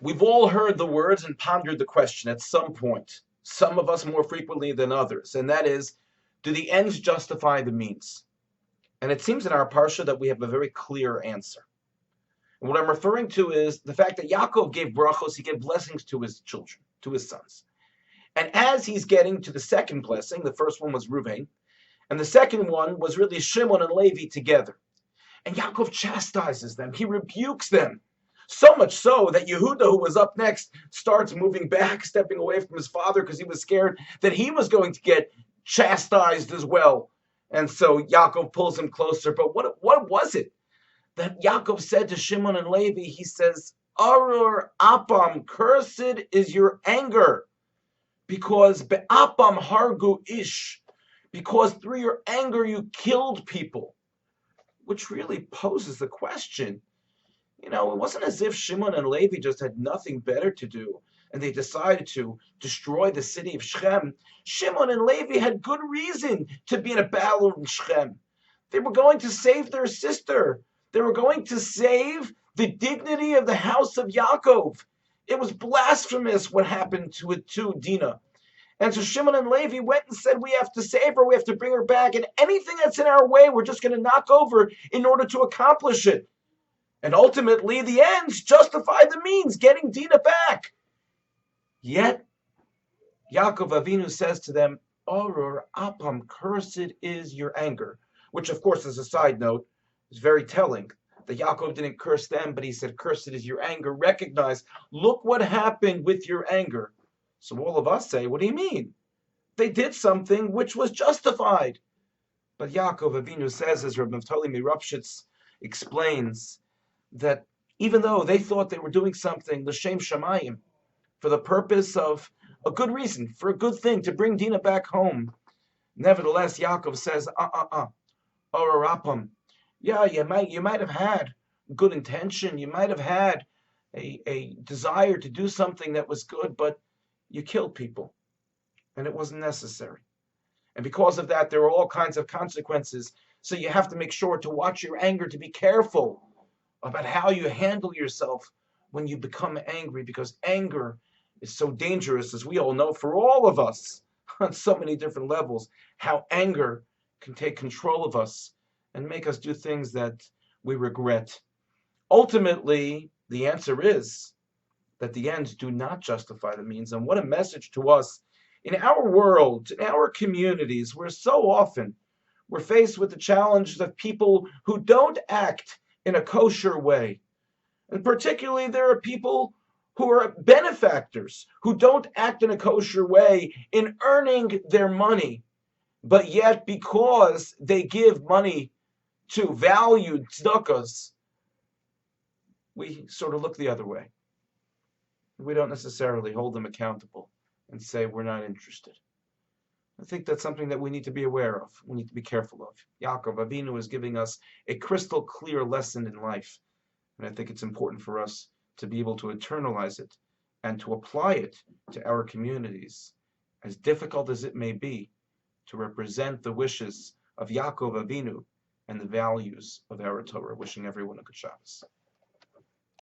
We've all heard the words and pondered the question at some point, some of us more frequently than others, and that is, do the ends justify the means? And it seems in our parsha that we have a very clear answer. And what I'm referring to is the fact that Yaakov gave brachos, he gave blessings to his children, to his sons. And as he's getting to the second blessing, the first one was Reuven, and the second one was really Shimon and Levi together. And Yaakov chastises them, he rebukes them. So much so that Yehuda, who was up next, starts moving back, stepping away from his father because he was scared that he was going to get chastised as well. And so Yaakov pulls him closer. But what was it that Yaakov said to Shimon and Levi? He says, Arur apam, cursed is your anger, because be'apam hargu ish, because through your anger you killed people, which really poses the question. It wasn't as if Shimon and Levi just had nothing better to do and they decided to destroy the city of Shechem. Shimon and Levi had good reason to be in a battle in Shechem. They were going to save their sister. They were going to save the dignity of the house of Yaakov. It was blasphemous what happened to Dinah. And so Shimon and Levi went and said, we have to save her, we have to bring her back, and anything that's in our way, we're just going to knock over in order to accomplish it. And ultimately, the ends justify the means, getting Dinah back. Yet, Yaakov Avinu says to them, Oror apam, cursed is your anger. Which, of course, as a side note, is very telling. That Yaakov didn't curse them, but he said, cursed is your anger. Recognize, look what happened with your anger. So all of us say, what do you mean? They did something which was justified. But Yaakov Avinu says, as Rabbi Naftali Mirupshitz explains, that even though they thought they were doing something l'shem shamayim, for the purpose of a good reason, for a good thing, to bring Dinah back home, nevertheless, Yaakov says, Orarapam, yeah, you might have had good intention, you might have had a desire to do something that was good, but you killed people, and it wasn't necessary. And because of that, there are all kinds of consequences. So you have to make sure to watch your anger, to be careful about how you handle yourself when you become angry, because anger is so dangerous, as we all know, for all of us on so many different levels, how anger can take control of us and make us do things that we regret. Ultimately, the answer is that the ends do not justify the means. And what a message to us in our world, in our communities, where so often we're faced with the challenges of people who don't act in a kosher way. And particularly there are people who are benefactors, who don't act in a kosher way in earning their money. But yet, because they give money to valued tzedakahs, we sort of look the other way. We don't necessarily hold them accountable and say we're not interested. I think that's something that we need to be aware of. We need to be careful of. Yaakov Avinu is giving us a crystal clear lesson in life. And I think it's important for us to be able to internalize it and to apply it to our communities, as difficult as it may be, to represent the wishes of Yaakov Avinu and the values of our Torah. Wishing everyone a good Shabbos.